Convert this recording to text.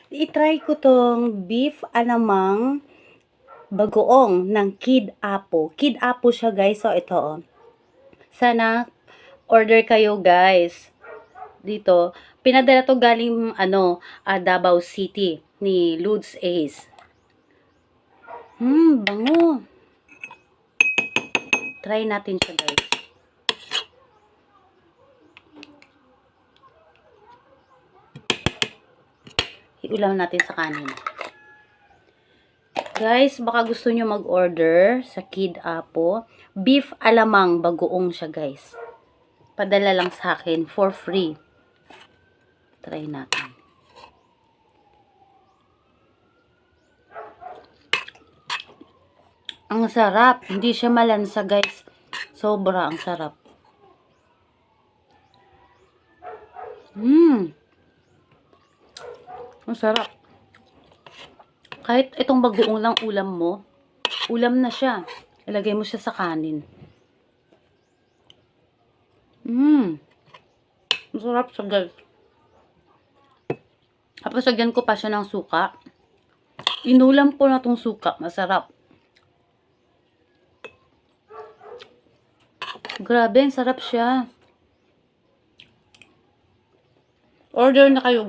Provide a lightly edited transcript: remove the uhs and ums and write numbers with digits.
I-try ko tong beef alamang bagoong ng Kid Apo. Kid Apo siya guys. So ito oh. Sana order kayo guys. Dito, pinadala to galing Davao City ni Ludes Ace. Bango. Try natin siya guys. Iulam natin sa kanin. Guys, baka gusto nyo mag-order sa Kid Apo. Beef alamang bagoong siya guys. Padala lang sa akin for free. Try natin. Ang sarap. Hindi siya malansa guys. Sobra ang sarap. Ang sarap. Kahit itong bagoong lang ulam mo, ulam na siya. Ilagay mo siya sa kanin. Ang sarap siya guys. Tapos lagyan ko pa siya ng suka. Inulam ko na tong suka. Masarap. Grabe, ang sarap siya. Order na kayo.